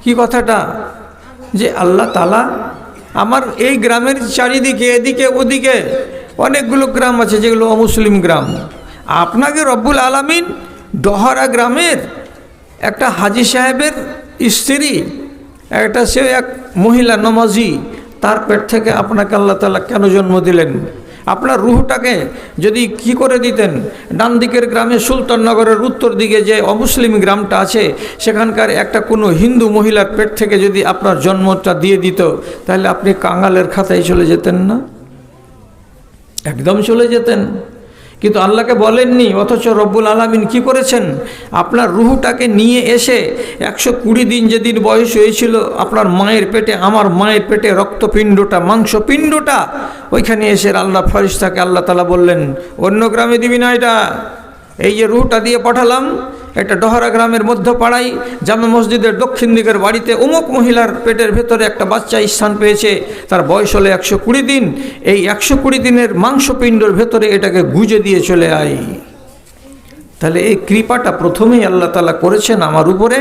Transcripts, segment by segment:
কি কথাটা? যে আল্লাহ তাআলা আমার এই গ্রামের চারিদিকে এদিকে ওদিকে অনেকগুলো গ্রাম আছে যেগুলো অমুসলিম গ্রাম, আপনাকে রব্বুল আলামিন ডহরা গ্রামের একটা হাজি সাহেবের স্ত্রী, একটা সে এক মহিলা নমাজি, তার পেট থেকে আপনাকে আল্লাহ তাআলা কেন জন্ম দিলেন? আপনার রুহটাকে যদি কি করে দিতেন, ডান দিকের গ্রামে সুলতাননগরের উত্তর দিকে যে অমুসলিম গ্রামটা আছে সেখানকার একটা কোনো হিন্দু মহিলার পেট থেকে যদি আপনার জন্মটা দিয়ে দিত, তাহলে আপনি কাঙালের খাতায় চলে যেতেন না? একদম চলে যেতেন। কিন্তু আল্লাহকে বলেননি, অথচ রব্বুল আলামিন কি করেছেন? আপনার রুহটাকে নিয়ে এসে 120 দিন যেদিন বয়স হয়েছিল আপনার মায়ের পেটে, আমার মায়ের পেটে রক্তপিণ্ডটা, মাংসপিণ্ডটা, ওইখানে এসে আল্লাহ ফেরেশতাকে আল্লাহ তাআলা বললেন, অন্য গ্রামে দিবি না এটা, এই যে রুহটা দিয়ে পাঠালাম একটা ডহরা গ্রামের মধ্যপাড়ায় জামে মসজিদের দক্ষিণ দিকের বাড়িতে অমুক মহিলার পেটের ভেতরে একটা বাচ্চা স্থান পেয়েছে, তার বয়স হলো 120 দিন, এই 120 দিনের মাংসপিণ্ডর ভেতরে এটাকে গুজে দিয়ে চলে আয়। তাহলে এই কৃপাটা প্রথমেই আল্লাহ তাআলা করেছেন আমার উপরে,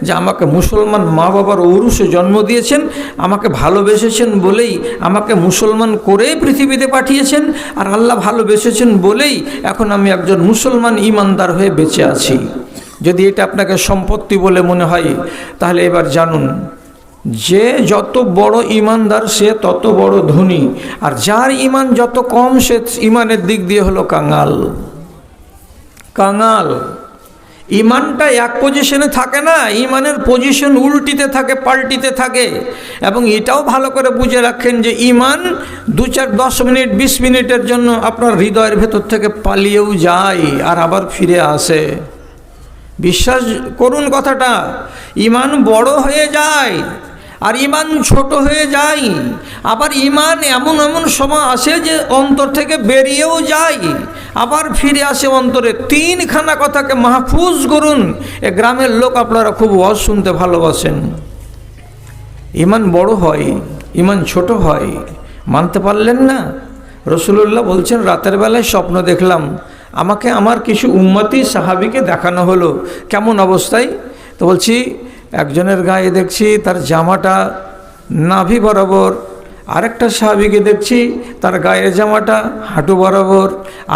যে আমাকে মুসলমান মা বাবার ঔরসে জন্ম দিয়েছেন, আমাকে ভালোবেসেছেন বলেই আমাকে মুসলমান করে পৃথিবীতে পাঠিয়েছেন, আর আল্লাহ ভালোবেসেছেন বলেই এখন আমি একজন মুসলমান ইমানদার হয়ে বেঁচে আছি। যদি এটা আপনাকে সম্পত্তি বলে মনে হয়, তাহলে এবার জানুন যে যত বড় ইমানদার সে তত বড় ধনী, আর যার ইমান যত কম সে ইমানের দিক দিয়ে হলো কাঙাল। কাঙাল ইমানটা এক পজিশনে থাকে না, ইমানের পজিশন উল্টিতে থাকে, পাল্টিতে থাকে। এবং এটাও ভালো করে বুঝে রাখেন যে ইমান 2-4-10 মিনিট 20 মিনিটের জন্য আপনার হৃদয়ের ভেতর থেকে পালিয়েও যায় আর আবার ফিরে আসে। বিশ্বাস করুন কথাটা, ইমান বড় হয়ে যায় আর ইমান ছোট হয়ে যায়, আবার ইমান এমন এমন সময় আসে যে অন্তর থেকে বেরিয়েও যায়, আবার ফিরে আসে অন্তরে। 3খানা কথাকে মাহফুজ করুন। এ গ্রামের লোক আপনারা খুব ওয়াজ শুনতে ভালোবাসেন। ইমান বড় হয়, ইমান ছোট হয়, মানতে পারলেন না? রাসূলুল্লাহ বলছেন, রাতের বেলায় স্বপ্ন দেখলাম, আমাকে আমার কিছু উম্মতি সাহাবীকে দেখানো হলো। কেমন অবস্থায়? তো বলছি একজনের গায়ে দেখছি তার জামাটা নাভি বরাবর, আরেকটা সাহাবীকে দেখছি তার গায়ের জামাটা হাঁটু বরাবর,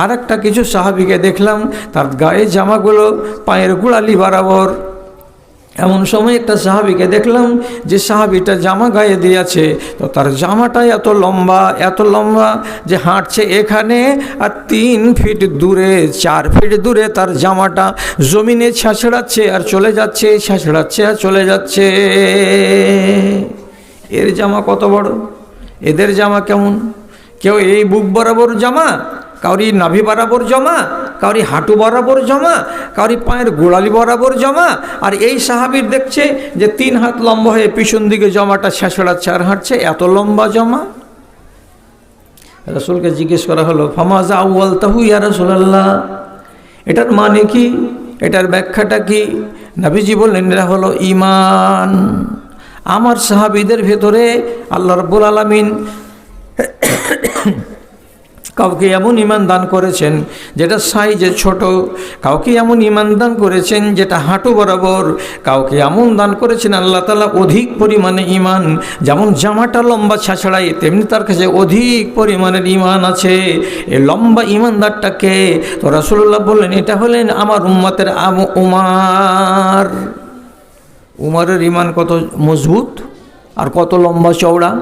আরেকটা কিছু সাহাবীকে দেখলাম তার গায়ের জামাগুলো পায়ের গোড়ালি বরাবর। এমন সময় একটা সাহাবীকে দেখলাম যে সাহাবীটা জামা গায়ে দিয়েছে, তো তার জামাটা এত লম্বা যে হাঁটছে এখানে, আর 3 ফিট দূরে 4 ফিট দূরে তার জামাটা জমিনে ছেঁচড়াচ্ছে আর চলে যাচ্ছে, ছেঁচড়াচ্ছে আর চলে যাচ্ছে। এর জামা কত বড়, এদের জামা কেমন? কেউ এই বুক বরাবর জামা, কাউরি নাভি বরাবর জামা, কাউরি হাঁটু বরাবর জামা, কাউরি পায়ের গোড়ালি বরাবর জামা। আর এই সাহাবীর দেখছে যে 3 হাত লম্বা হয়ে পিছন দিকে জামাটা ছেঁচড়াচ্ছে আর হাঁটছে, এত লম্বা জামা। রাসূলকে জিজ্ঞেস করা হলো, ফামাযা আউয়ালতাহু ইয়া রাসূলুল্লাহ, এটার মানে কি, এটার ব্যাখ্যাটা কি? নবীজি বললেন, এটা হলো ঈমান। আমার সাহাবীদের ভেতরে আল্লাহ রাব্বুল আলামিন কাউকে এমন ঈমান দান করেছেন যেটা সাইজে ছোট, কাউকে এমন ঈমান দান করেছেন যেটা হাঁটু বরাবর, কাউকে এমন দান করেছেন আল্লাহ তাআলা অধিক পরিমাণে ঈমান। যেমন জামাটা লম্বা ছেঁচড়ায়, তেমনি তার কাছে অধিক পরিমাণের ঈমান আছে। এই লম্বা ঈমানদারটাকে তো রাসূলুল্লাহ বললেন, এটা হলেন আমার উম্মতের উমার। উমারের ঈমান কত মজবুত আর কত লম্বা চওড়া।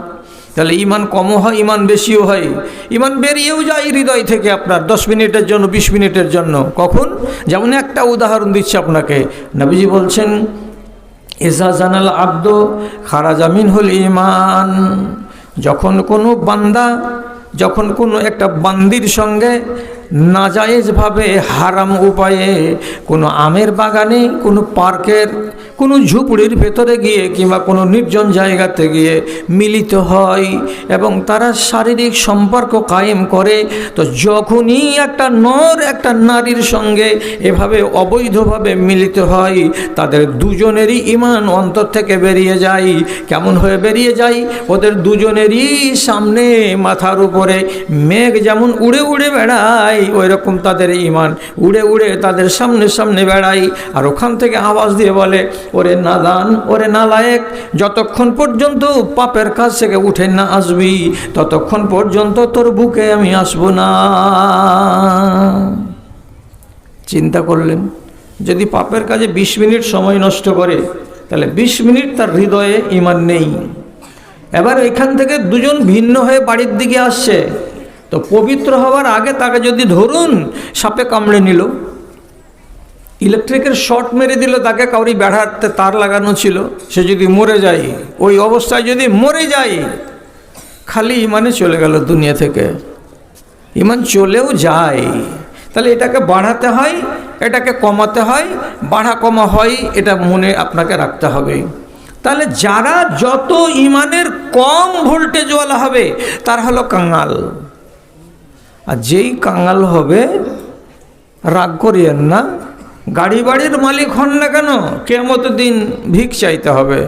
তাহলে ঈমান কমও হয়, ঈমান বেশিও হয়, ঈমান বেরিয়েও যায় হৃদয় থেকে আপনার 10 মিনিটের জন্য, 20 মিনিটের জন্য। কখন? যেমন একটা উদাহরণ দিচ্ছি আপনাকে। নবীজি বলছেন, ইজা জানাল আব্দু খারাজা মিনহুল ঈমান, যখন কোনো বান্দা, যখন কোনো একটা বান্দির সঙ্গে নাজায়েজভাবে হারাম উপায়ে কোনো আমের বাগানে, কোনো পার্কের, কোনো ঝুপড়ির ভেতরে গিয়ে কিংবা কোনো নির্জন জায়গাতে গিয়ে মিলিত হয় এবং তারা শারীরিক সম্পর্ক কায়েম করে, তো যখনই একটা নর একটা নারীর সঙ্গে এভাবে অবৈধভাবে মিলিত হয়, তাদের দুজনেরই ঈমান অন্তর থেকে বেরিয়ে যায়। কেমন হয়ে বেরিয়ে যায়? ওদের দুজনেরই সামনে মাথার উপরে করে মেঘ যেমন উড়ে উড়ে বেড়ায়, ওই রকম তাদের ঈমান উড়ে উড়ে তাদের সামনে সামনে বেড়ায়। আর ওখান থেকে আওয়াজ দিয়ে বলে, ওরে নাদান, ওরে নালায়েক, যতক্ষণ পর্যন্ত পাপের কাজ থেকে উঠে না আসবি ততক্ষণ পর্যন্ত তোর বুকে আমি আসবো না। চিন্তা করলেন, যদি পাপের কাজে 20 মিনিট সময় নষ্ট করে তাহলে 20 মিনিট তার হৃদয়ে ঈমান নেই। এবার এখান থেকে দুজন ভিন্ন হয়ে বাড়ির দিকে আসছে, তো পবিত্র হওয়ার আগে তাকে যদি ধরুন সাপে কামড়ে নিল, ইলেকট্রিকের শর্ট মেরে দিল, তাকে কাউরি বেড়াতে তার লাগানো ছিল, সে যদি মরে যায়, ওই অবস্থায় যদি মরে যায়, খালি ঈমানে চলে গেল দুনিয়া থেকে। ঈমান চলেও যায়, তাহলে এটাকে বাড়াতে হয়, এটাকে কমাতে হয়, বাড়া কমা হয়, এটা মনে আপনাকে রাখতে হবে। তাহলে যারা যত ঈমানের কম ভোল্টেজওয়ালা হবে তার হলো কাঙাল। আর যেই কাঙাল হবে, রাগ করিয়েন না, গাড়ি বাড়ির মালিক হন না কেন, কিয়ামতের দিন ভিক চাইতে হবে।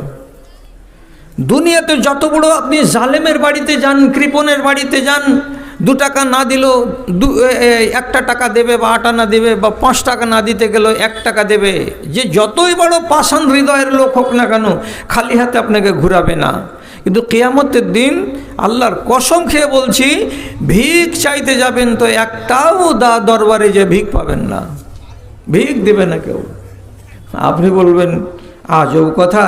দুনিয়াতে যত বড় আপনি জালেমের বাড়িতে যান, কৃপণের বাড়িতে যান, 2 টাকা না দিলেও 1 টাকা দেবে, বা 8 আনা দেবে, বা 5 টাকা না দিতে গেলেও 1 টাকা দেবে। যে যতই বড় পাষাণ হৃদয়ের লোক হোক না কেন, খালি হাতে আপনাকে ঘুরাবে না। কিন্তু কিয়ামতের দিন আল্লাহর কসম খেয়ে বলছি, ভিক চাইতে যাবেন তো একটাও দরবারে যে ভিক পাবেন না, ভিক দেবে না কেউ। আপনি বলবেন, আজব কথা,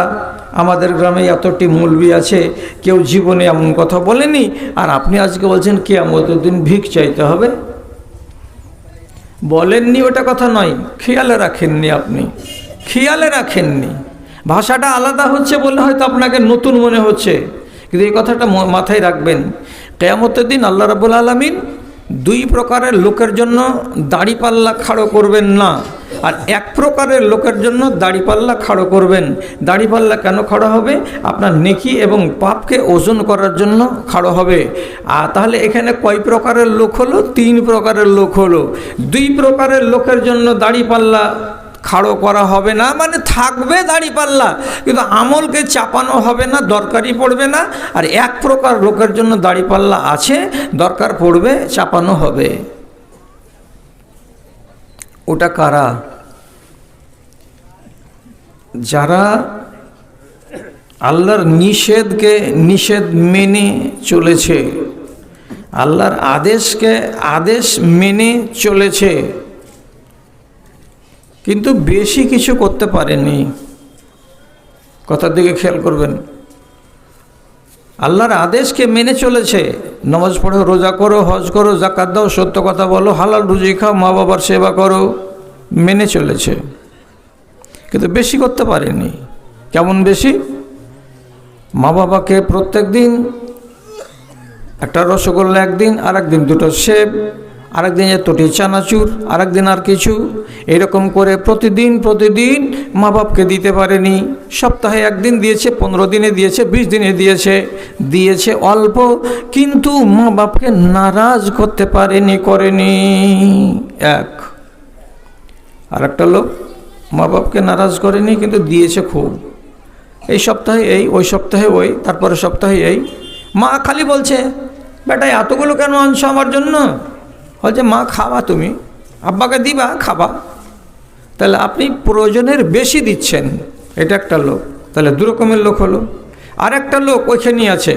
আমাদের গ্রামে এতটি মৌলবি আছে, কেউ জীবনে এমন কথা বলেনি, আর আপনি আজকে বলছেন কিয়ামতের দিন ভিক চাইতে হবে। বলেননি ওটা কথা নয়, খেয়ালে রাখেননি, আপনি খেয়ালে রাখেননি। ভাষাটা আলাদা হচ্ছে বলে হয়তো আপনাকে নতুন মনে হচ্ছে, কিন্তু এই কথাটা মাথায় রাখবেন। কিয়ামতের দিন আল্লাহ রাব্বুল আলামিন 2 প্রকারের লোকের জন্য দাড়িপাল্লা খাড়ো করবেন না, আর 1 প্রকারের লোকের জন্য দাড়িপাল্লা খাড়ো করবেন। দাড়িপাল্লা কেন খাড়ো হবে? আপনার নেকি এবং পাপকে ওজন করার জন্য খাড়ো হবে। আর তাহলে এখানে কয় প্রকারের লোক হলো? 3 প্রকারের লোক হলো। 2 প্রকারের লোকের জন্য দাড়িপাল্লা খাড়ো করা হবে না, মানে থাকবে দাড়িপাল্লা, কিন্তু আমলকে চাপানো হবে না, দরকারই পড়বে না। আর 1 প্রকার লোকের জন্য দাড়িপাল্লা আছে, দরকার পড়বে, চাপানো হবে। ওটা কারা? যারা আল্লাহর নিষেধকে নিষেধ মেনে চলেছে, আল্লাহর আদেশকে আদেশ মেনে চলেছে, কিন্তু বেশি কিছু করতে পারেনি। কথার দিকে খেয়াল করবেন। আল্লাহর আদেশকে মেনে চলেছে, নামাজ পড়ো, রোজা করো, হজ করো, যাকাত দাও, সত্য কথা বলো, হালাল রুজি খাও, মা বাবার সেবা করো, মেনে চলেছে, কিন্তু বেশি করতে পারেনি। কেমন বেশি? মা বাবাকে প্রত্যেক দিন একটা রসগোল্লা, একদিন, আর একদিন 2টো সেব, আরেকদিন এতটি চানাচুর, আরেকদিন আর কিছু, এরকম করে প্রতিদিন প্রতিদিন মা বাপকে দিতে পারেনি। সপ্তাহে 1 দিন দিয়েছে, 15 দিনে দিয়েছে, 20 দিনে দিয়েছে অল্প, কিন্তু মা বাপকে নারাজ করতে পারেনি, করেনি। আর একটা লোক মা বাপকে নারাজ করেনি, কিন্তু দিয়েছে খুব। এই সপ্তাহে এই, ওই সপ্তাহে ওই, তারপরে সপ্তাহে এই। মা খালি বলছে, বেটা এতগুলো কেন আনছো আমার জন্য? বলছে, মা খাবা, তুমি আব্বাকে দিবা, খাবা। তাহলে আপনি প্রয়োজনের বেশি দিচ্ছেন, এটা একটা লোক। তাহলে 2 রকমের লোক হলো। আর একটা লোক ওইখানেই আছে,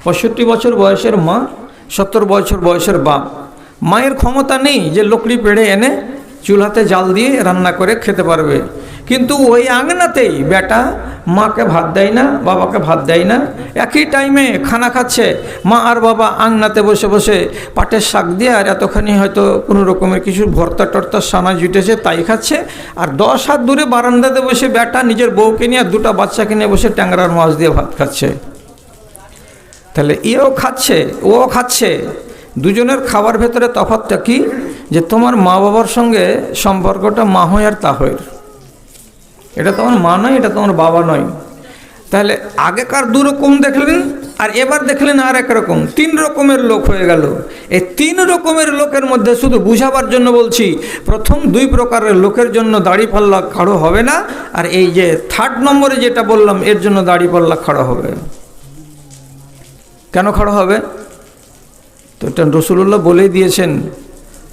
65 বছর বয়সের মা, 70 বছর বয়সের বাপ। মায়ের ক্ষমতা নেই যে লকড়ি পেড়ে এনে চুলাতে জাল দিয়ে রান্না করে খেতে পারবে, কিন্তু ওই আঙনাতেই বেটা মাকে ভাত দেয় না, বাবাকে ভাত দেয় না, একই টাইমে খানা খাচ্ছে। মা আর বাবা আঙনাতে বসে বসে পাটের শাক দিয়ে আর এতখানি হয়তো কোনো রকমের কিছু ভর্তা টর্তা সানা জুটেছে তাই খাচ্ছে, আর 10 হাত দূরে বারান্দাতে বসে বেটা নিজের বউকে নিয়ে আর 2টা বাচ্চাকে নিয়ে বসে ট্যাংরার মাছ দিয়ে ভাত খাচ্ছে। তাহলে এও খাচ্ছে, ও খাচ্ছে, দুজনের খাবার ভেতরে তফাৎটা কি? যে তোমার মা বাবার সঙ্গে সম্পর্কটা মা হয় আর তা হয়। এটা তোমার মা নয়, এটা তোমার বাবা নয়। তাহলে আগেকার 2 রকম দেখলেন, আর এবার দেখলেন আর 1 রকম, 3 রকমের লোক হয়ে গেল। এই 3 রকমের লোকের মধ্যে শুধু বুঝাবার জন্য বলছি, প্রথম 2 প্রকারের লোকের জন্য দাড়িপাল্লা খাড়ো হবে না, আর এই যে 3rd নম্বরে যেটা বললাম এর জন্য দাড়িপাল্লা খাড়ো হবে। কেন খাড়ো হবে? তো এটা রসুল্লাহ বলে দিয়েছেন,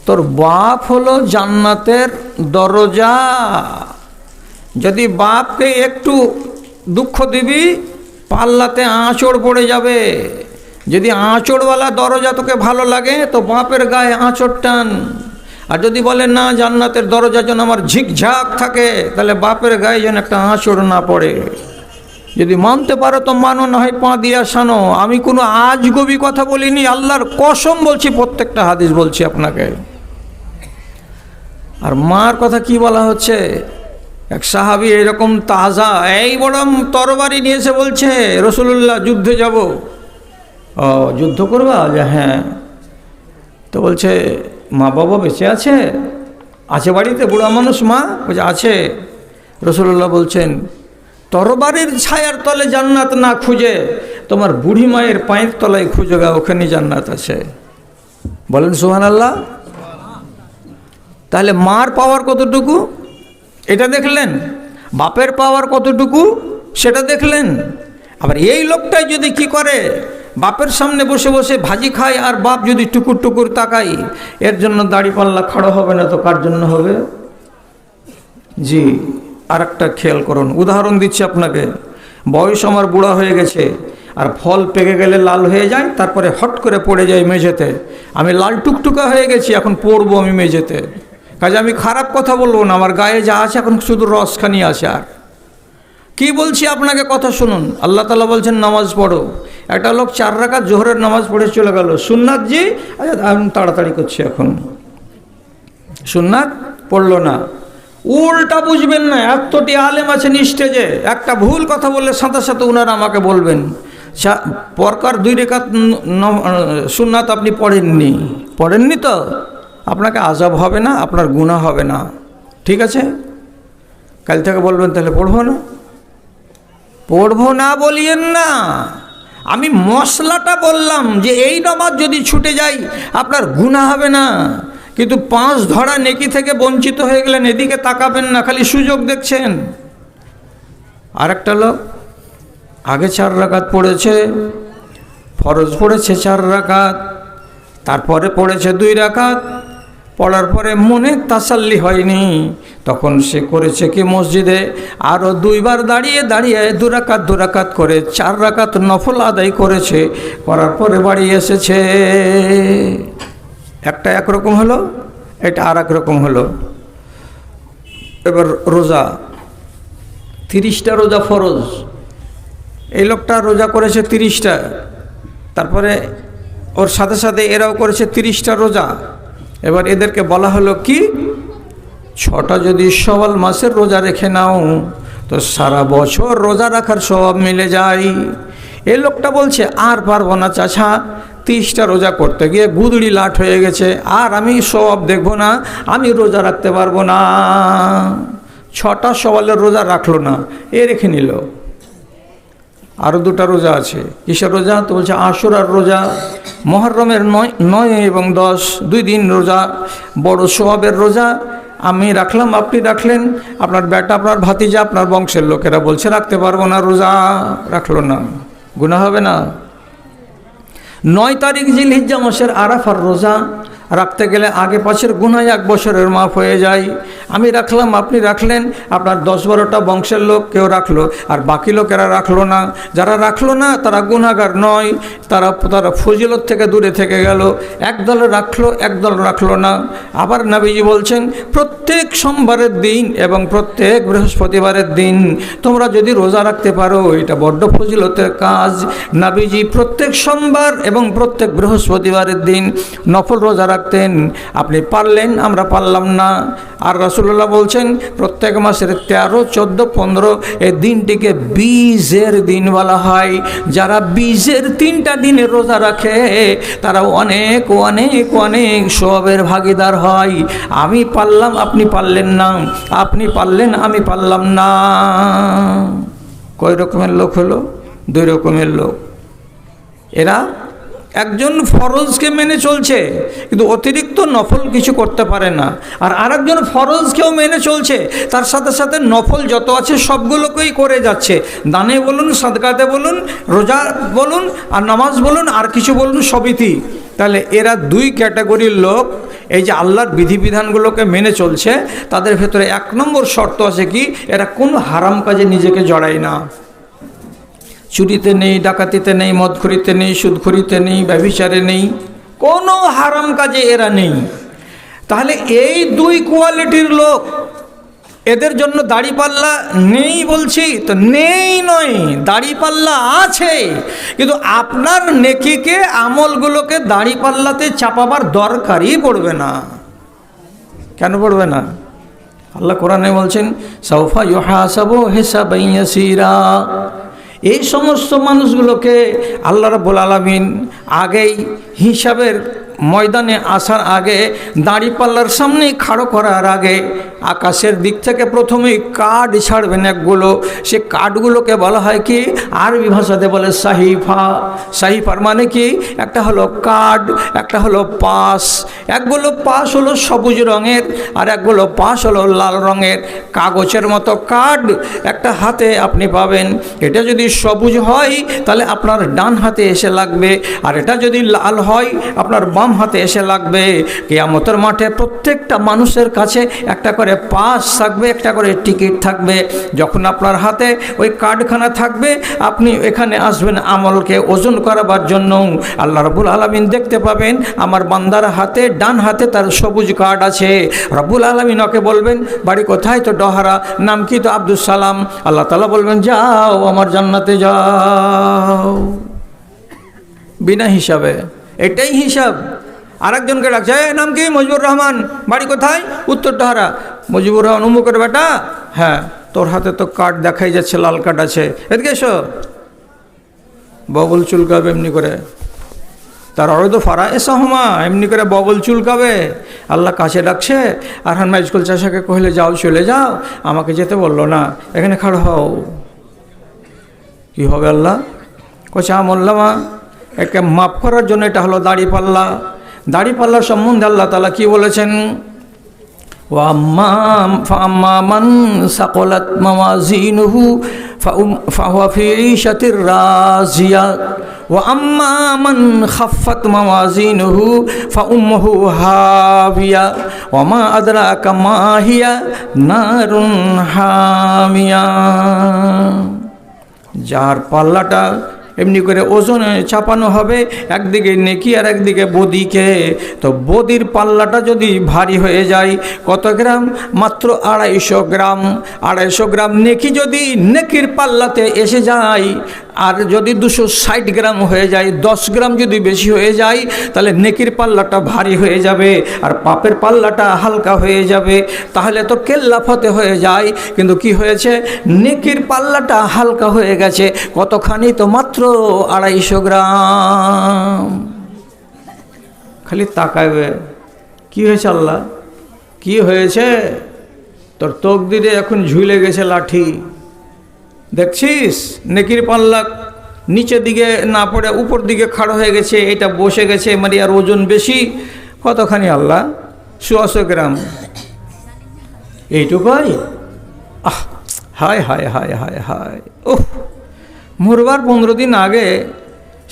তোর বাপ হলো জান্নাতের দরজা। যদি বাপকে একটু দুঃখ দিবি, পাল্লাতে আঁচড় পড়ে যাবে। যদি আঁচড়ওয়ালা দরজা তোকে ভালো লাগে তো বাপের গায়ে আঁচড় টান। আর যদি বলে না জান্নাতের দরজা যেন আমার ঝিকঝাক থাকে, তাহলে বাপের গায়ে যেন একটা আঁচড় না পড়ে। যদি মানতে পারো তো মানো, না হয় পা দিয়া শানো। আমি কোনো আজগবি কথা বলিনি, আল্লাহর কসম বলছি, প্রত্যেকটা হাদিস বলছি আপনাকে। আর মার কথা কি বলা হচ্ছে, এক সাহাবী এরকম তাজা এই বড় তরবারি নিয়েছে, বলছে রসুল্লাহ যুদ্ধে যাব। ও যুদ্ধ করবা? যে হ্যাঁ। তো বলছে মা বাবা বেঁচে আছে? আছে বাড়িতে বুড়া মানুষ? মা বলছে আছে। রসুল্লাহ বলছেন তরবারির ছায়ার তলে জান্নাত না খুঁজে তোমার বুড়ি মায়ের পায়ের তলায় খুঁজে গা, ওখানে জান্নাত আছে। বলেন সুবহানাল্লাহ। তাহলে মার পাওয়ার কতটুকু এটা দেখলেন, বাপের পাওয়ার কতটুকু সেটা দেখলেন। আবার এই লোকটাই যদি কি করে, বাপের সামনে বসে বসে ভাজি খায় আর বাপ যদি টুকুর টুকুর তাকাই, এর জন্য দাড়িপাল্লা খাড়া হবে না তো কার জন্য হবে? জি, আর একটা খেয়াল করুন, উদাহরণ দিচ্ছি আপনাকে। বয়স আমার বুড়া হয়ে গেছে, আর ফল পেকে গেলে লাল হয়ে যায়, তারপরে হট করে পড়ে যায় মেঝেতে। আমি লাল টুকটুকা হয়ে গেছি, এখন পড়বো আমি মেঝেতে। কাজে আমি খারাপ কথা বলবো না, আমার গায়ে যা আছে এখন শুধু রসখানি আছে। আর কি বলছি আপনাকে, কথা শুনুন। আল্লাহ তাআলা বলছেন নামাজ পড়ো। একটা লোক 4 রাকাত জোহরের নামাজ পড়ে চলে গেল, সুন্নাত জি, আচ্ছা আমি তাড়াতাড়ি করছি, এখন সুন্নাত পড়লো না। উল্টা বুঝবেন না, এতটি আলেম আছেন স্টেজে, একটা ভুল কথা বললে সাথে সাথে ওনারা আমাকে বলবেন পরকার 2 রাকাত সুন্নাত আপনি পড়েননি তো আপনাকে আযাব হবে না, আপনার গুনাহ হবে না, ঠিক আছে? কাল থেকে বলবেন তাহলে পড়বো না বলিয়েন না। আমি মশলাটা বললাম যে এই নামাজ যদি ছুটে যায় আপনার গুনাহ হবে না, কিন্তু 5 ধরা নেকি থেকে বঞ্চিত হয়ে গেলেন, এদিকে তাকাবেন না, খালি সুযোগ দেখছেন। আর একটা লোক আগে 4 রাকাত পড়েছে, ফরজ পড়েছে 4 রাকাত, তারপরে পড়েছে 2 রাকাত, পড়ার পরে মনে তাসাল্লি হয়নি, তখন সে করেছে কি মসজিদে আরও 2 বার দাঁড়িয়ে 2 রাকাত করে 4 রাকাত নফল আদায় করেছে, করার পরে বাড়ি এসেছে। একটা একরকম হলো, এটা আর এক রকম হলো। এবার রোজা 30টা রোজা ফরজ, এই লোকটা রোজা করেছে 30টা, তারপরে ওর সাথে সাথে এরাও করেছে 30টা রোজা। এবার এদেরকে বলা হলো কি, 6টা যদি শাওয়াল মাসের রোজা রেখে নাও তো সারা বছর রোজা রাখার স্বভাব মিলে যায়। এই লোকটা বলছে আর পারবো না চাচা, 30টা রোজা করতে গিয়ে গুদড়ি লাট হয়ে গেছে, আর আমি স্বভাব দেখবো না, আমি রোজা রাখতে পারবো না। 6টা শাওয়ালের রোজা রাখলো না, এ রেখে নিল। আরও 2টা রোজা আছে। কিসের রোজা? তো বলছে আশুরার রোজা, মুহররমের 9 এবং 10, 2 দিন রোজা, বড় সোয়াবের রোজা। আমি রাখলাম, আপনি রাখলেন, আপনার বেটা, আপনার ভাতিজা, আপনার বংশের লোকেরা বলছে রাখতে পারবো না, রোজা রাখলো না, গুনাহ হবে না। 9 তারিখ জিলহিজ্জা মাসের আরাফার রোজা, রাখতে গেলে আগে পাশের গুনাহ 1 বছরের মাফ হয়ে যায়। আমি রাখলাম, আপনি রাখলেন, আপনার 10-12টা বংশের লোক কেউ রাখলো, আর বাকি লোকেরা রাখলো না। যারা রাখলো না তারা গুনাহগার নয়, তারা ফজিলত থেকে দূরে থেকে গেল। একদল রাখলো, একদল রাখলো না। আবার নবীজি বলছেন প্রত্যেক সোমবারের দিন এবং প্রত্যেক বৃহস্পতিবারের দিন তোমরা যদি রোজা রাখতে পারো, এটা বড্ড ফজিলতের কাজ। নবীজি প্রত্যেক সোমবার এবং প্রত্যেক বৃহস্পতিবারের দিন নফল রোজা রাখতেন। আপনি পারলেন, আমরা পারলাম না। আর রাসূলুল্লাহ বলছেন প্রত্যেক মাসের 13, 14, 15 এই দিনটিকে বীজের দিন বলা হয়। যারা বীজের 3টা দিনে রোজা রাখে তারা অনেক অনেক অনেক সওয়াবের ভাগীদার হয়। আমি পারলাম, আপনি পারলেন না, আপনি পারলেন, আমি পারলাম না। কয় রকমের লোক হলো? 2 রকমের লোক। এরা একজন ফরজকে মেনে চলছে কিন্তু অতিরিক্ত নফল কিছু করতে পারে না, আর আরেকজন ফরজকেও মেনে চলছে, তার সাথে সাথে নফল যত আছে সবগুলোকেই করে যাচ্ছে। দানে বলুন, সাদকাতে বলুন, রোজা বলুন, আর নামাজ বলুন, আর কিছু বলুন, সবইতি। তাহলে এরা দুই ক্যাটাগরির লোক। এই যে আল্লাহর বিধিবিধানগুলোকে মেনে চলছে, তাদের ভেতরে 1 নম্বর শর্ত আছে কি, এরা কোনো হারাম কাজে নিজেকে জড়ায় না। চুরিতে নেই, ডাকাতিতে নেই, মদখুরিতে নেই, সুদখুরিতে নেই, ব্যভিচারে নেই, কোনো হারাম কাজে এরা নেই। তাহলে এই দুই কোয়ালিটির লোক, এদের জন্য দাড়িপাল্লা নেই বলছি তো নেই নয়, দাড়িপাল্লা আছে, কিন্তু আপনার নেকিকে, আমলগুলোকে দাড়িপাল্লাতে চাপাবার দরকারই পড়বে না। কেন পড়বে না? আল্লাহ কোরআনে বলছেন, সাউফা ইউহাসাবু হিসাবান ইয়াসীরা। এই সমস্ত মানুষগুলোকে আল্লাহ রাব্বুল আলামিন আগেই হিসাবের ময়দানে আসার আগে, দাঁড়িপাল্লার সামনেই খাড়ো করার আগে আকাশের দিক থেকে প্রথমেই কার্ড ছাড়বেন একগুলো। সে কার্ডগুলোকে বলা হয় কি, আরবি ভাষাতে বলে সাহিফা। সাহিফার মানে কি, একটা হলো কার্ড, একটা হলো পাস। একগুলো পাস হলো সবুজ রঙের, আর একগুলো পাস হলো লাল রঙের। কাগজের মতো কার্ড একটা হাতে আপনি পাবেন। এটা যদি সবুজ হয় তাহলে আপনার ডান হাতে এসে লাগবে, আর এটা যদি লাল হয় আপনার বাম হাতে এসে লাগবে। কিয়ামতের মাঠে প্রত্যেকটা মানুষের কাছে একটা করে পাস থাকবে, একটা করে টিকিট থাকবে। যখন আপনার হাতে ওই কার্ডখানা থাকবে, আপনি এখানে আসবেন আমলকে ওজন করাবার জন্য। আল্লাহ রাব্বুল আলামিন দেখতে পাবেন আমার বান্দার হাতে, ডান হাতে তার সবুজ কার্ড আছে। রাব্বুল আলামিন ওকে বলবেন, বাড়ি কোথায়? তো ডহারা। নাম কি? তো আব্দুল সালাম। আল্লাহ তাআলা বলবেন, যাও আমার জান্নাতে যাও, বিনা হিসাবে। এটাই হিসাব। আরেকজনকে ডাকছে, নাম কি? মুজিবুর রহমান। বাড়ি কোথায়? উত্তর ডহারা। মুজিবুর রহমান উমুকের বেটা? হ্যাঁ। তোর হাতে তো কার্ড দেখাই যাচ্ছে, লাল কার্ড আছে, এদিকে এসো। ববল চুলকাবে এমনি করে, তার অর্ধ ফারা এসা হুমা, এমনি করে ববল চুলকাবে। আল্লাহ কাছে ডাকছে। আর হান মাইজকুল চাষাকে কহিলে, যাও চলে যাও, আমাকে যেতে বললো না, এখানে খাড়ো হও। কি হবে আল্লাহ? কচা মোল্লামা, একে মাফ করার জন্য এটা হলো দাড়িপাল্লা। দাড়িপাল্লার সম্বন্ধে আল্লাহ তাআলা কি বলেছেন? ফাআম্মা মান সাকালাত মাওয়াজিনুহু ফাহুয়া ফি ঈশাতির রাজিয়া ওয়া আম্মা মান খাফফাত মাওয়াজিনুহু ফাউম্মুহু হাবিয়া ওয়া মা আদরাকা মা হিয়া নারুন হামিয়া। যার পাল্লাটা এমনি করে ওজনে চাপানো হবে, একদিকে নেকি আর একদিকে বদিকে, তো বদির পাল্লাটা যদি ভারী হয়ে যায়, কত গ্রাম? মাত্র 250 গ্রাম। 250 গ্রাম নেকি যদি নেকির পাল্লাতে এসে যায়, আর যদি 260 গ্রাম হয়ে যায়, 10 গ্রাম যদি বেশি হয়ে যায়, তাহলে নেকির পাল্লাটা ভারী হয়ে যাবে আর পাপের পাল্লাটা হালকা হয়ে যাবে। তাহলে তো কেল্লাফতে হয়ে যায়, কিন্তু কি হয়েছে? নেকির পাল্লাটা হালকা হয়ে গেছে। কতখানি? তো মাত্র 250 গ্রাম। খালি তাকাবে, কি হয়েছে আল্লাহ? কি হয়েছে? তোর তকদিরে এখন ঝুলে গেছে লাঠি, দেখছিস? নেকির পাল্লা নিচের দিকে না পড়ে উপর দিকে খাড়া হয়ে গেছে, এটা বসে গেছে, মানে আর ওজন বেশি। কতখানি আল্লাহ? 100 গ্রাম। এইটুকুই? আহ, হায় হায় হায় হায় হায়। ওহ, মরবার 15 দিন আগে,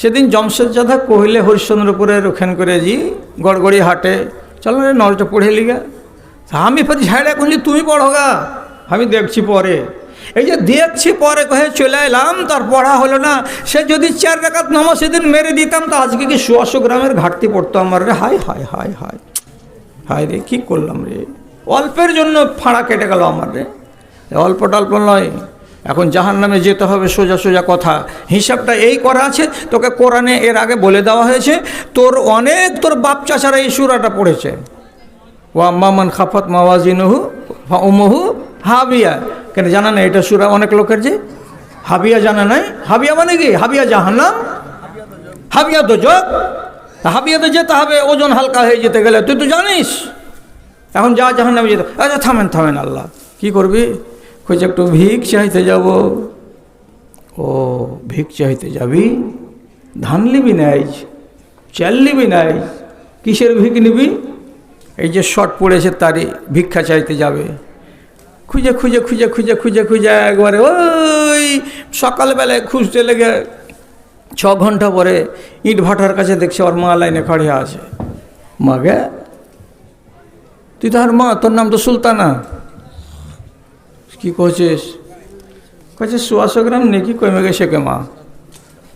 সেদিন জমশেদজাদা কহিলে হরিশ্চন্দ্রপুরের ওখান করে জি গড়গড়ি হাটে, চলো রে নলটা পড়ে লিগা। আমি ফের ঝাড়া করছি, তুমি পড়োগা, আমি দেখছি পরে। এই যে দেখছি পরে কহে চলে এলাম, তার পড়া হলো না। সে যদি 4 রাকাত নামাজ সেদিন মেরে দিতাম, তো আজকে কি 100 গ্রামের ঘাটতি পড়তো আমার রে। হায় হায় হায় হায় হায় রে, কী করলাম রে? অল্পের জন্য ফাঁড়া কেটে গেল আমার রে। অল্প টল্প নয়, এখন জাহান্নামে যেতে হবে, সোজা সোজা কথা। হিসাবটা এই করা আছে, তোকে কোরআনে এর আগে বলে দেওয়া হয়েছে। তোর বাপ চাচারা এই সূরাটা পড়েছে, ও আম্মা মান খাফাত মাওয়াজিনুহু ফাউম্মুহু হাবিয়া। কেন জানা নেই এটা সূরা? অনেক লোকের যে হাবিয়া জানা নাই। হাবিয়া মানে কি? হাবিয়া জাহান্নাম, হাবিয়া দোজখ। হাবিয়া তো যেতে হবে ওজন হালকা হয়ে যেতে গেলে, তুই তো জানিস। এখন যা জাহান্নামে যেতে। আচ্ছা থামেন আল্লাহ, কি করবি? কইছে একটু ভিক চাইতে যাব। ও ভিক চাইতে যাবি? ধান লিবি না? চাল নিবি নাই, কিসের ভিক নিবি? এই যে শর্ট পড়েছে তারই ভিক্ষা চাইতে যাবে, খুঁজে খুঁজে খুঁজে খুঁজে খুঁজে খুঁজে একবারে ওই সকালবেলায় খুঁজতে লেগে 6 ঘন্টা পরে ইট ভাটার কাছে দেখছে ওর মা লাইনে খড়িয়ে আছে। মাগে তুই তো আর মা, তোর নাম তো সুলতানা, কি করছিস? কাছে 100 গ্রাম নেকি কমে গেছে কে মা?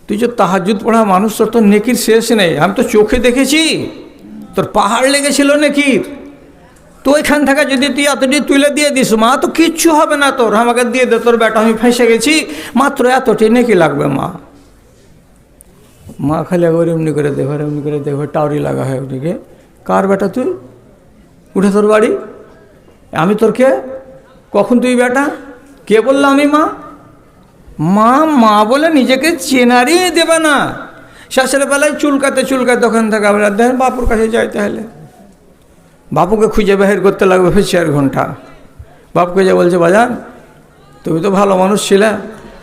তুই যে তাহাজ্জুদ পড়া মানুষ, তোর তো নেকির শেষ নেই, আমি তো চোখে দেখেছি তোর পাহাড় লেগেছিল নেকির। তো ওইখান থেকে যদি তুই এতটি তুলে দিয়ে দিস মা, তো কিচ্ছু হবে না তোর, আমাকে দিয়ে দে, তোর বেটা আমি ফেঁসে গেছি, মাত্র এতটি নেকি লাগবে মা। মা খালি একবার এমনি করে দেখো, এমনি করে দেখো, টাউরি লাগা হয় ওদিকে। কার বেটা তুই? উঠে তোর বাড়ি, আমি তোর কে? কখন তুই বেটা? কে বললো আমি মা? মা মা বলে নিজেকে চেনারই দেবে না। শেষের বেলায় চুলকাতে চুলকাতে ওখান থেকে আমরা দেখেন বাপুর কাছে যাই, তাহলে বাপুকে খুঁজে বাহির করতে লাগবে ফের 4 ঘন্টা। বাপুকে যে বলছে বাজান তুমি তো ভালো মানুষ ছিলে,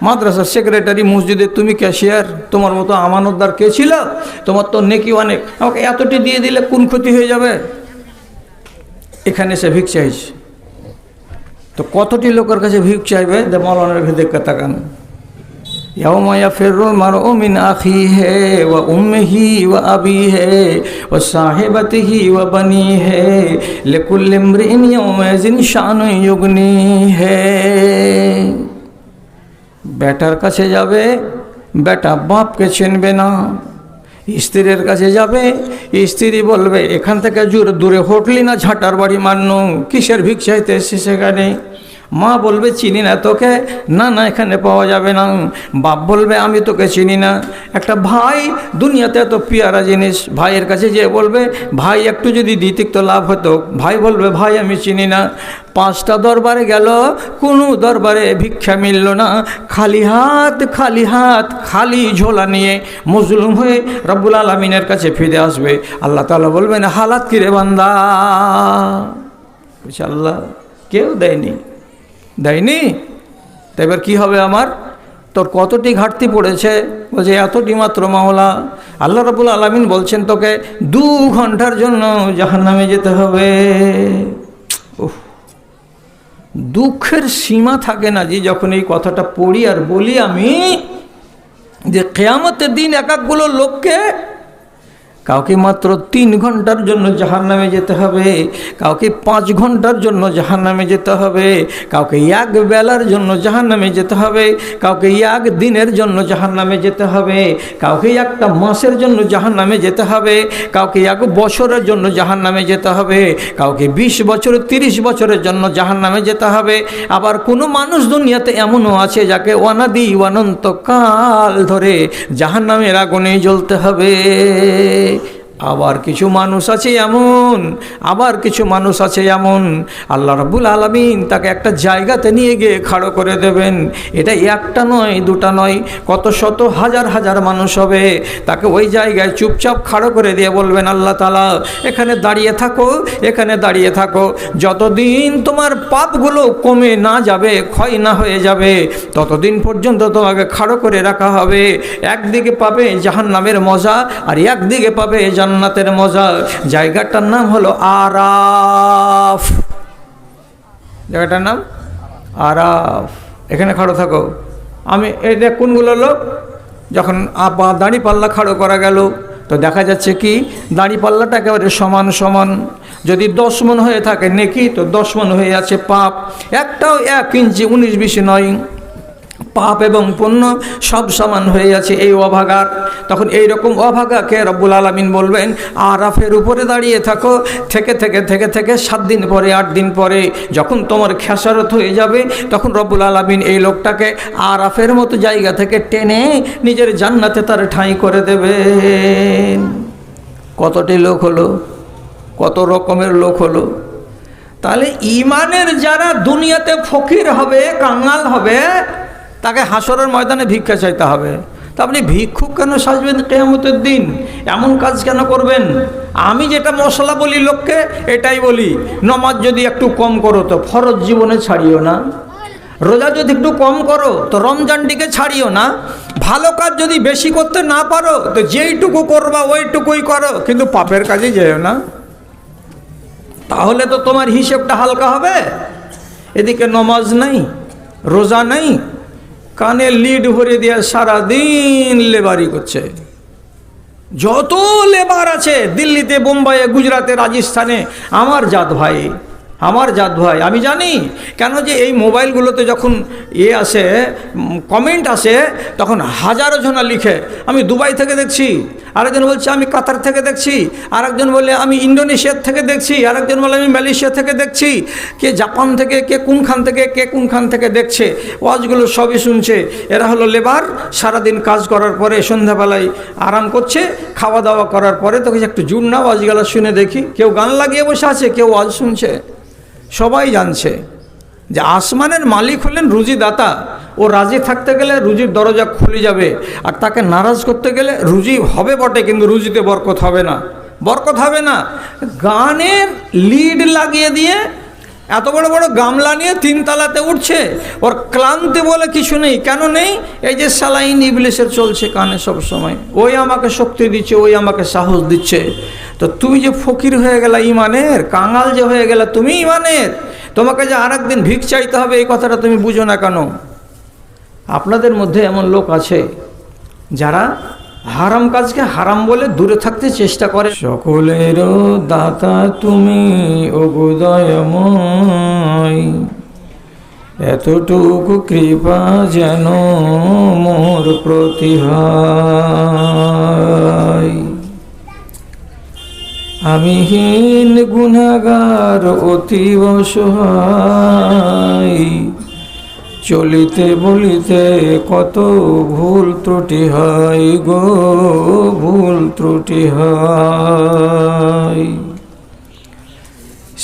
মাদ্রাসার সেক্রেটারি, মসজিদের তুমি ক্যাশিয়ার, তোমার মতো আমানতদার কে ছিল? তোমার তো নেকি অনেক, আমাকে এতটি দিয়ে দিলে কোন ক্ষতি হয়ে যাবে? এখানে সে ভিক চাইছে, তো কতটি লোকের কাছে ভিক চাইবে? মৌলানার ভিদেরকে তাকান। ইয়াউমা ইয়াফিরুল মারউ মিন আখিহি ওয়া উম্মিহি ওয়া আবিহি ওয়া সাহিবাতিহি ওয়া বানিহি লিকুল্লি ইমরিইন ইয়াউমাইযিন শানুন ইউগনিহি। বেটার কাছে যাবে, বেটা বাপকে চিনবে না। স্ত্রীর কাছে যাবে, স্ত্রী বলবে এখান থেকে দূরে হোটলি না ঝাঁটার বাড়ি মান্নু, কিসের ভিক চাইতে এসেছি সেখানে। মা বলবে চিনি না তোকে, না না এখানে পাওয়া যাবে না। বাপ বলবে আমি তোকে চিনি না। একটা ভাই দুনিয়াতে এত পেয়ারা জিনিস, ভাইয়ের কাছে যেয়ে বলবে ভাই একটু যদি দিতিক তো লাভ হতো, ভাই বলবে ভাই আমি চিনি না। 5টা দরবারে গেল, কোনো দরবারে ভিক্ষা মিলল না, খালি হাত খালি হাত, খালি ঝোলা নিয়ে মজলুম হয়ে রব্বুল আলামিনের কাছে ফিরে আসবে। আল্লাহ তাআলা বলবেন হালাত কিরে বান্দা? আল্লাহ কেউ দেয়নি, দেয়নি, তো এবার কী হবে আমার? তোর কতটি ঘাটতি পড়েছে? বলছে এতটি মাত্র মাওলা। আল্লাহ রাব্বুল আলামিন বলছেন তোকে 2 ঘন্টার জন্য জাহান্নামে যেতে হবে। দুঃখের সীমা থাকে না যে যখন এই কথাটা পড়ি আর বলি আমি, যে কিয়ামতের দিন একগুলো লোককে কাউকে মাত্র 3 ঘন্টার জন্য জাহান্নামে যেতে হবে, কাউকে 5 ঘন্টার জন্য জাহান্নামে যেতে হবে, কাউকে 1 বেলার জন্য জাহান্নামে যেতে হবে, কাউকে 1 দিনের জন্য জাহান্নামে যেতে হবে, কাউকে 1টা মাসের জন্য জাহান্নামে যেতে হবে, কাউকে 1 বছরের জন্য জাহান্নামে যেতে হবে, কাউকে 20 বছর 30 বছরের জন্য জাহান্নামে যেতে হবে। আবার কোনো মানুষ দুনিয়াতে এমনও আছে যাকে অনাদি অনন্তকাল ধরে জাহান্নামের আগুনে জ্বলতে হবে। আবার কিছু মানুষ আছে এমন, আবার কিছু মানুষ আছে এমন, আল্লাহ রাব্বুল আলামিন তাকে একটা জায়গাতে নিয়ে গিয়ে খাড়ো করে দেবেন। এটা একটা নয়, দুটা নয়, কত শত হাজার হাজার মানুষ হবে। তাকে ওই জায়গায় চুপচাপ খাড়ো করে দিয়ে বলবেন আল্লাহ তাআলা এখানে দাঁড়িয়ে থাকো, এখানে দাঁড়িয়ে থাকো, যতদিন তোমার পাপগুলো কমে না যাবে, ক্ষয় না হয়ে যাবে, ততদিন পর্যন্ত তোমাকে খাড়ো করে রাখা হবে। একদিকে পাবে জাহান্নামের মজা, আর একদিকে পাবে জান্নাতের মজা। জায়গাটার নাম হলো আরাফ, জায়গাটার নাম আরাফ। এখানে খাড়ো থাকো। আমি এটা কোনগুলো লোক? যখন দাঁড়ি পাল্লা খাড়ো করা গেল, তো দেখা যাচ্ছে কি দাঁড়ি পাল্লাটা একেবারে সমান সমান। যদি 10 মণ হয়ে থাকে নেকি, তো 10 মণ হয়ে আছে পাপ। একটাও 1 ইঞ্চি 19-20 নয়, পাপ এবং পুণ্য সব সমান হয়ে আছে এই অভাগার। তখন এই রকম অভাগাকে রব্বুল আলামিন বলবেন আরাফের উপরে দাঁড়িয়ে থাকো, থেকে থেকে থেকে থেকে 7 দিন পরে 8 দিন পরে যখন তোমার খেসারত হয়ে যাবে, তখন রব্বুল আলামিন এই লোকটাকে আরাফের মতো জায়গা থেকে টেনে নিজের জান্নাতে তার ঠাঁই করে দেবেন। কতটি লোক হলো, কত রকমের লোক হলো। তাহলে ইমানের যারা দুনিয়াতে ফকির হবে, কাঙাল হবে, তাকে হাসরের ময়দানে ভিক্ষা চাইতে হবে। তা আপনি ভিক্ষুক কেন সাজবেন কিয়ামতের দিন? এমন কাজ কেন করবেন? আমি যেটা মশলা বলি লোককে, এটাই বলি, নমাজ যদি একটু কম করো তো ফরজ জীবনে ছাড়িও না। রোজা যদি একটু কম করো তো রমজানটিকে ছাড়িও না। ভালো কাজ যদি বেশি করতে না পারো তো যেইটুকু করবা ওইটুকুই করো, কিন্তু পাপের কাজে যেও না, তাহলে তো তোমার হিসেবটা হালকা হবে। এদিকে নমাজ নাই, রোজা নাই, কানে লিড ভরে দিয়ে সারাদিন লেবারি করছে। যত লেবার আছে দিল্লিতে, বোম্বাইয়ে, গুজরাটে, রাজস্থানে, আমার জাত ভাই, আমার জাত ভাই। আমি জানি কেন, যে এই মোবাইলগুলোতে যখন আসে, কমেন্ট আসে, তখন হাজারো জনা লিখে আমি দুবাই থেকে দেখছি, আরেকজন বলছে আমি কাতার থেকে দেখছি, আরেকজন বলে আমি ইন্দোনেশিয়ার থেকে দেখছি, আরেকজন বলে আমি মালয়েশিয়া থেকে দেখছি, কে জাপান থেকে, কে কোনখান থেকে দেখছে। ওয়াজগুলো সবই শুনছে। এরা হলো লেবার, সারাদিন কাজ করার পরে সন্ধ্যাবেলায় আরাম করছে, খাওয়া দাওয়া করার পরে তো একটু জুড় না ওয়াজগুলো শুনে দেখি। কেউ গান লাগিয়ে বসে আছে, কেউ ওয়াজ শুনছে। সবাই জানছে যে আসমানের মালিক হলেন রুজিদাতা। ও রাজি থাকতে গেলে রুজির দরজা খুলে যাবে, আর তাকে নারাজ করতে গেলে রুজি হবে বটে, কিন্তু রুজিতে বরকত হবে না, বরকত হবে না। গানের লিড লাগিয়ে দিয়ে এত বড় বড় গামলা নিয়ে 3 তলাতে উঠছে, ওর ক্লান্তি বলে কিছু নেই। কেন নেই? এই যে সালাইন ইবলিসের চলছে কানে সব সময়, ওই আমাকে শক্তি দিচ্ছে, ওই আমাকে সাহস দিচ্ছে। তো তুমি যে ফকির হয়ে গেলা ইমানের, কাঙাল যে হয়ে গেলা তুমি ইমানের, তোমাকে যে আরেকদিন ভিক চাইতে হবে এই কথাটা তুমি বুঝো না কেন? আপনাদের মধ্যে এমন লোক আছে যারা হারাম কাজকে হারাম বলে দূরে থাকতে চেষ্টা করে। সকলেরও দাতা তুমি ওগো দয়াময়, এতটুকু কৃপা যেন মোর প্রতি হয়। আমি হীন গুনাহগার অতি অসহায়, চলিতে বলিতে কত ভুল ত্রুটি হয় গো, ভুল ত্রুটি হয়।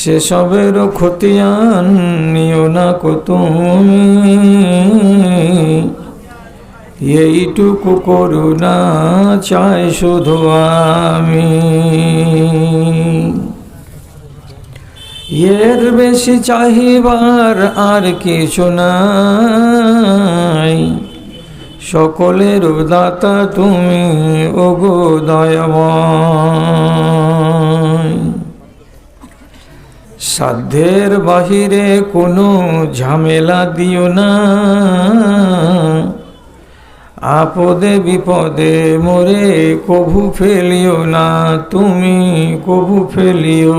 সেসবের খতিয়ান নিও না কো তুমি, এইটুকু করুণা চাই শুধু আমি। এর বেশি চাহিবার আর কিছু নাই, সকলের দাতা তুমি ওগো দয়াময়। সাধ্যের বাহিরে কোনো ঝামেলা দিও না, আপদে বিপদে মোরে কভু ফেলিও না, তুমি কভু ফেলিও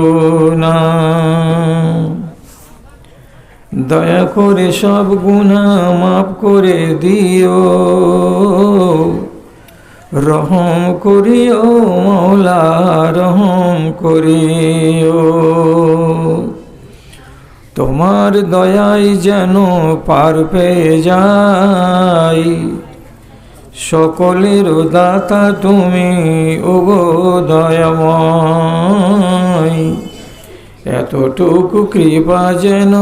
না। দয়া করে সব গুনাহ মাফ করে দিও, রহম করিও মওলা, রহম করিও। তোমার দয়ায় যেন পার পেয়ে যাই, সকলের দাতা তুমি ওগো দয়াময়, এতটুকু কৃপা যেন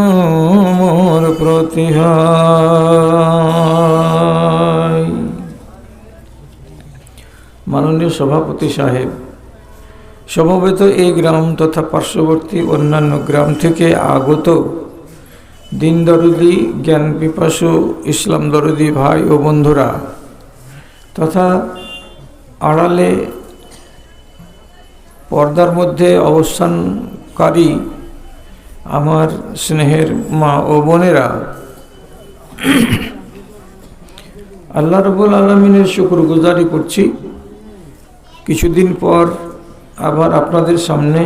মোর প্রতি হয়। মাননীয় সভাপতি সাহেব, সমবেত এই গ্রাম তথা পার্শ্ববর্তী অন্যান্য গ্রাম থেকে আগত দিন দরদি, জ্ঞান পিপাসু, ইসলাম দরদি ভাই ও বন্ধুরা, তথা আড়ালে পর্দার মধ্যে অবস্থানকারী আমার স্নেহের মা ও বোনেরা, আল্লাহ রাব্বুল আলামিনের শুকরগুজারি করছি। কিছুদিন পর আবার আপনাদের সামনে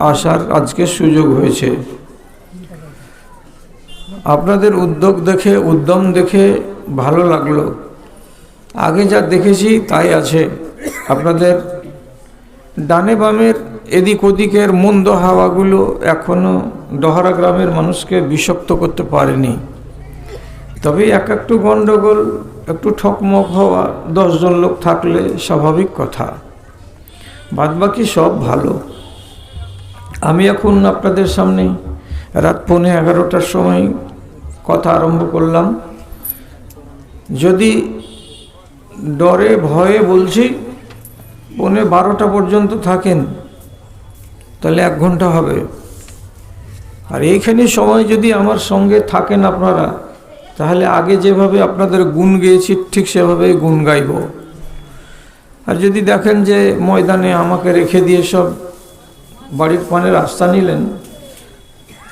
আসার আজকে সুযোগ হয়েছে। আপনাদের উদ্যোগ দেখে, উদ্যম দেখে ভালো লাগলো। আগে যা দেখেছি তাই আছে। আপনাদের ডানে বামের এদিক ওদিকের মন্দ হাওয়াগুলো এখনও ডহারা গ্রামের মানুষকে বিষাক্ত করতে পারেনি। তবে একটু গণ্ডগোল, একটু ঠকমক হওয়া, 10 জন লোক থাকলে স্বাভাবিক কথা, বাদবাকি সব ভালো। আমি এখন আপনাদের সামনে রাত 11:15টার সময় কথা আরম্ভ করলাম। যদি ডরে ভয়ে বলছি 11:15 পর্যন্ত থাকেন তাহলে 1 ঘন্টা হবে। আর এইখানে সময় যদি আমার সঙ্গে থাকেন আপনারা তাহলে আগে যেভাবে আপনাদের গুণ গেয়েছি ঠিক সেভাবেই গুণ গাইব। আর যদি দেখেন যে ময়দানে আমাকে রেখে দিয়ে সব বাড়ির পানে রাস্তা নিলেন,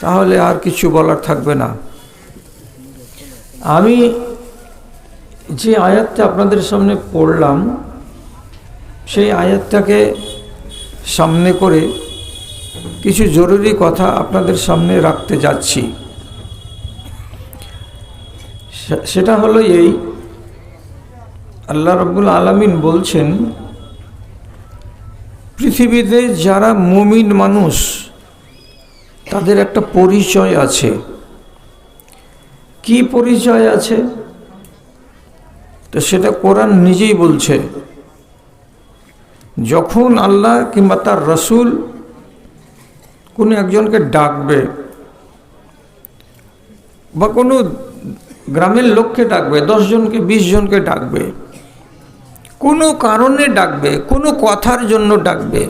তাহলে আর কিছু বলার থাকবে না। আমি যে আয়াতটা আপনাদের সামনে পড়লাম, সেই আয়াতটাকে সামনে করে কিছু জরুরি কথা আপনাদের সামনে রাখতে যাচ্ছি। সেটা হলো এই, আল্লাহ রাব্বুল আলামিন বলছেন, পৃথিবীতে যারা মুমিন মানুষ তাদের একটা পরিচয় আছে। কি পরিচয় আছে? তো সেটা কোরআন নিজেই বলছে। যখন আল্লাহ কিংবা তার রসুল কোনো একজনকে ডাকবে বা কোনো গ্রামের লোককে ডাকবে, 10 জনকে 20 জনকে ডাকবে, কোনো কারণে ডাকবে, কোনো কথার জন্য ডাকবে,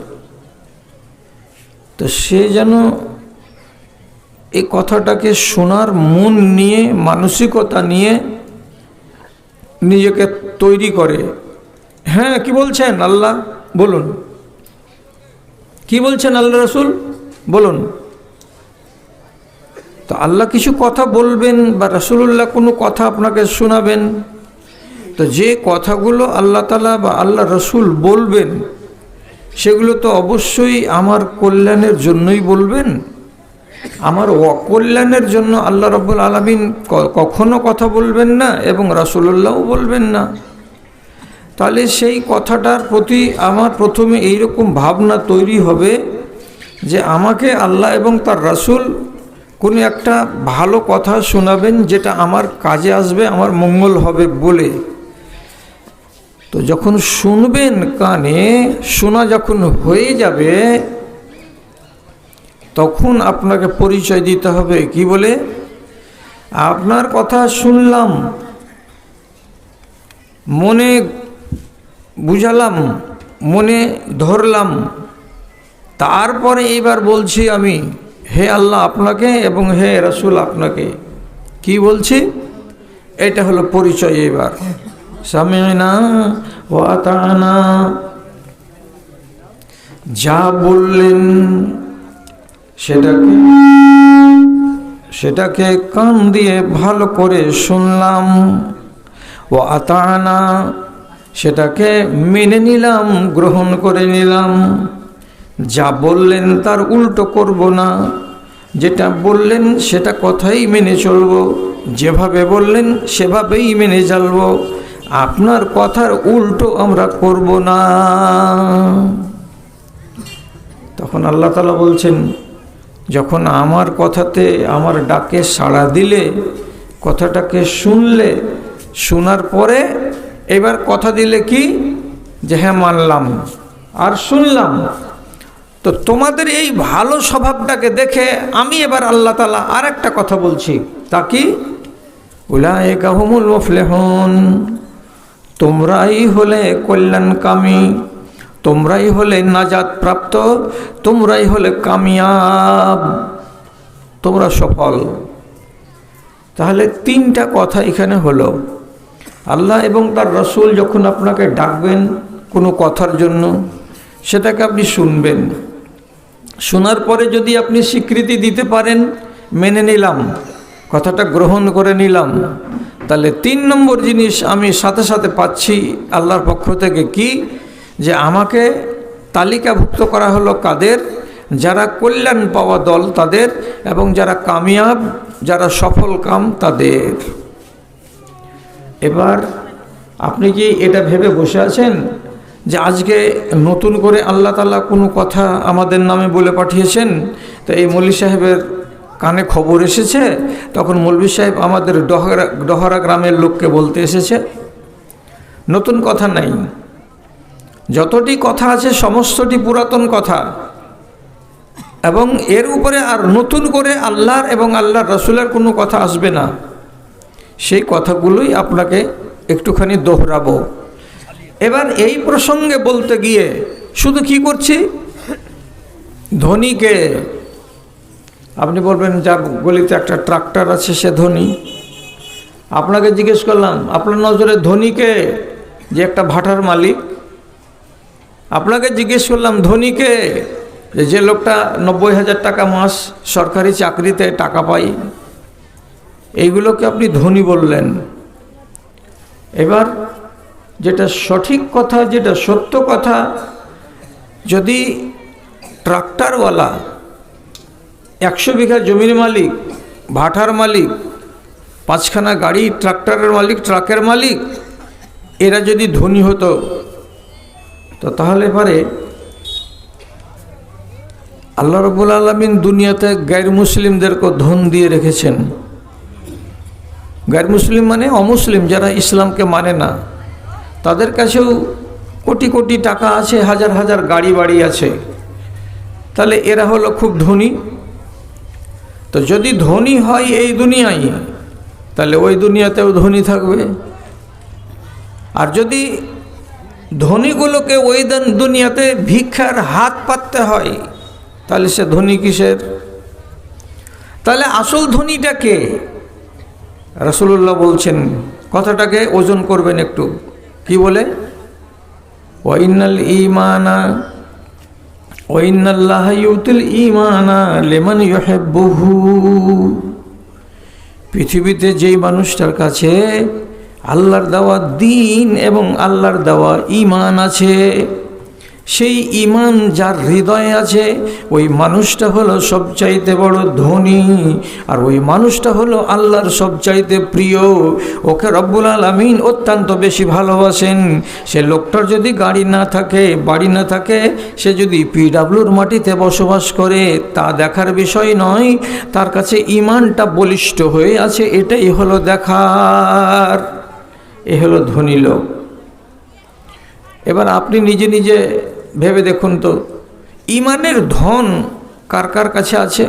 তো সে যেন এই কথাটাকে শোনার মন নিয়ে, মানসিকতা নিয়ে নিজেকে তৈরি করে। হ্যাঁ, কি বলছেন আল্লাহ বলুন, কি বলছেন আল্লাহ রসুল বলুন। তো আল্লাহ কিছু কথা বলবেন বা রাসূলুল্লাহ কোনো কথা আপনাকে শোনাবেন, তো যে কথাগুলো আল্লাহ তাআলা বা আল্লাহ রসুল বলবেন সেগুলো তো অবশ্যই আমার কল্যাণের জন্যই বলবেন। আমার অকল্যাণের জন্য আল্লাহ রাব্বুল আলামিন কখনো কথা বলবেন না এবং রাসূলুল্লাহও বলবেন না। তাহলে সেই কথাটার প্রতি আমার প্রথমে এইরকম ভাবনা তৈরি হবে যে আমাকে আল্লাহ এবং তার রাসূল কোনো একটা ভালো কথা শোনাবেন যেটা আমার কাজে আসবে, আমার মঙ্গল হবে বলে। তো যখন শুনবেন, কানে শোনা যখন হয়ে যাবে, তখন আপনাকে পরিচয় দিতে হবে। কি বলে? আপনার কথা শুনলাম, মনে বুঝালাম, মনে ধরলাম, তারপরে এইবার বলছি আমি, হে আল্লাহ আপনাকে এবং হে রাসূল আপনাকে। কি বলছি? এটা হলো পরিচয়। এবার সামি'না ওয়া আতা'না, যা বললেন সেটাকে কান দিয়ে ভালো করে শুনলাম, ও আতা'না, সেটাকে মেনে নিলাম, গ্রহণ করে নিলাম। যা বললেন তার উল্টো করব না, যেটা বললেন সেটা কথাই মেনে চলব, যেভাবে বললেন সেভাবেই মেনে চলব, আপনার কথার উল্টো আমরা করব না। তখন আল্লাহ তাআলা বলছেন, যখন আমার কথাতে, আমার ডাকে সাড়া দিলে, কথাটাকে শুনলে, শোনার পরে এবার কথা দিলে কি, যে হ্যাঁ মানলাম আর শুনলাম, তো তোমাদের এই ভালো স্বভাবটাকে দেখে আমি এবার আল্লাহ তাআলা আর একটা কথা বলছি, তা কি? উলাইকা হুমুল মুফলিহুন, তোমরাই হলে কল্যাণকামী, তোমরাই হলে নাজাত প্রাপ্ত, তোমরাই হলে কামিয়াব, তোমরা সফল। তাহলে 3টা কথা এখানে হলো। আল্লাহ এবং তার রসুল যখন আপনাকে ডাকবেন কোনো কথার জন্য, সেটাকে আপনি শুনবেন। শোনার পরে যদি আপনি স্বীকৃতি দিতে পারেন, মেনে নিলাম, কথাটা গ্রহণ করে নিলাম, তাহলে 3 নম্বর জিনিস আমি সাথে সাথে পাচ্ছি আল্লাহর পক্ষ থেকে, কি, যে আমাকে তালিকাভুক্ত করা হলো কাদের? যারা কল্যাণ পাওয়া দল তাদের, এবং যারা কামিয়াব, যারা সফল কাম তাদের। এবার আপনি কি এটা ভেবে বসে আছেন যে আজকে নতুন করে আল্লাহ তাআলা কোনো কথা আমাদের নামে বলে পাঠিয়েছেন, তো এই মৌলভী সাহেবের কানে খবর এসেছে, তখন মৌলভী সাহেব আমাদের ডহরা গ্রামের লোককে বলতে এসেছে? নতুন কথা নাই। যতটি কথা আছে সমস্তটি পুরাতন কথা, এবং এর উপরে আর নতুন করে আল্লাহর এবং আল্লাহর রসুলের কোনো কথা আসবে না। সেই কথাগুলোই আপনাকে একটুখানি দোহরাবো। এবার এই প্রসঙ্গে বলতে গিয়ে শুধু কি করছি, ধনীকে, আপনি বলবেন যার গলিতে একটা ট্রাক্টর আছে সে ধনী, আপনাকে জিজ্ঞেস করলাম আপনার নজরে ধনীকে, যে একটা ভাটার মালিক। আপনাকে জিজ্ঞেস করলাম ধনীকে, যে লোকটা 90,000 টাকা মাস সরকারি চাকরিতে টাকা পায়। এইগুলোকে আপনি ধনী বললেন। এবার যেটা সঠিক কথা, যেটা সত্য কথা, যদি ট্রাক্টরওয়ালা, 100 বিঘা জমির মালিক, ভাটার মালিক, 5খানা গাড়ি, ট্রাক্টরের মালিক, ট্রাকের মালিক, এরা যদি ধনী হতো, তো তাহলে পরে আল্লাহ রাব্বুল আলামিন দুনিয়াতে গায়র মুসলিমদেরকে ধন দিয়ে রেখেছেন। গায়র মুসলিম মানে অমুসলিম, যারা ইসলামকে মানে না, তাদের কাছেও কোটি কোটি টাকা আছে, হাজার হাজার গাড়ি বাড়ি আছে। তাহলে এরা হলো খুব ধনী। তো যদি ধনী হয় এই দুনিয়ায়, তাহলে ওই দুনিয়াতেও ধনী থাকবে। আর যদি ধনীগুলোকে ওই দুনিয়াতে ভিক্ষার হাত পাততে হয়, তাহলে সে ধনী কিসের? তাহলে আসল ধনীটা কে? রাসূলুল্লাহ বলছেন, কথাটাকে ওজন করবেন একটু। কি বলে? ওয়াইনাল ঈমানা ওয়াইনাল্লাহা ইউতিল ঈমানা লিমান ইউহিব্বুহু। পৃথিবীতে যেই মানুষটার কাছে আল্লাহর দেওয়া দ্বীন এবং আল্লাহর দেওয়া ঈমান আছে, সেই ঈমান যার হৃদয়ে আছে, ওই মানুষটা হলো সবচাইতে বড় ধনী। আর ওই মানুষটা হলো আল্লাহর সবচাইতে প্রিয়। ওকে রব্বুল আলামিন অত্যন্ত বেশি ভালোবাসেন। সে লোকটার যদি গাড়ি না থাকে, বাড়ি না থাকে, সে যদি পিডাব্লিউর মাটিতে বসবাস করে, তা দেখার বিষয় নয়। তার কাছে ঈমানটা বলিষ্ঠ হয়ে আছে, এটাই হলো দেখার। এ হলো ধনী লোক। এবার আপনি নিজে নিজে ভেবে দেখুন তো, ঈমানের ধন কার কার কাছে আছে?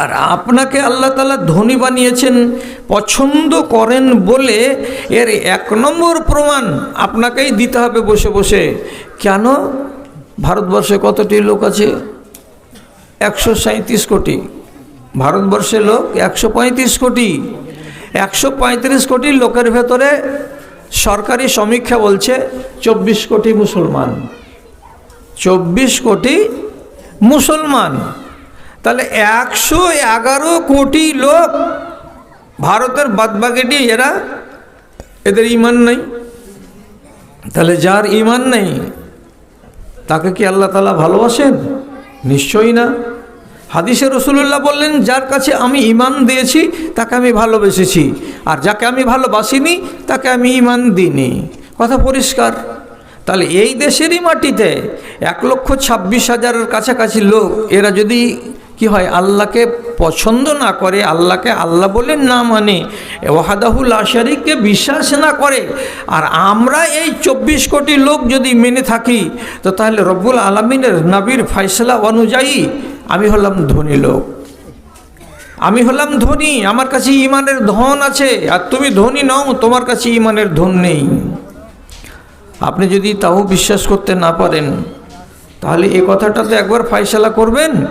আর আপনাকে আল্লাহ তাআলা ধনী বানিয়েছেন, পছন্দ করেন বলে এর 1 নম্বর প্রমাণ আপনাকেই দিতে হবে বসে বসে। কেন? ভারতবর্ষে কতটি লোক আছে? 137 কোটি। ভারতবর্ষে লোক 135 কোটি। 135 কোটি লোকের ভেতরে সরকারি সমীক্ষা বলছে 24 কোটি মুসলমান। 24 কোটি মুসলমান। তাহলে 111 কোটি লোক ভারতের বাদবাকিটি এদের ঈমান নেই। তাহলে যার ঈমান নেই তাকে কি আল্লাহ তাআলা ভালোবাসেন? নিশ্চয়ই না। হাদিসে রাসূলুল্লাহ বললেন, যার কাছে আমি ঈমান দিয়েছি তাকে আমি ভালোবেসেছি, আর যাকে আমি ভালোবাসিনি তাকে আমি ঈমান দিইনি। কথা পরিষ্কার। তাহলে এই দেশেরই মাটিতে 1,26,000-এর কাছাকাছি লোক, এরা যদি কি হয়, আল্লাহকে পছন্দ না করে, আল্লাহকে আল্লাহ বলে না মানে, ওয়াহদাহু লা শারীককে বিশ্বাস না করে, আর আমরা এই 24 কোটি লোক যদি মেনে থাকি, তো তাহলে রব্বুল আলামিনের নবীর ফয়সালা অনুযায়ী আমি হলাম ধনী লোক। আমি হলাম ধনী, আমার কাছে ঈমানের ধন আছে। আর তুমি ধনী নও, তোমার কাছে ঈমানের ধন নেই। আপনি যদি তাও বিশ্বাস করতে না পারেন, তাহলে এই কথাটা তো একবার ফয়সালা করবেন।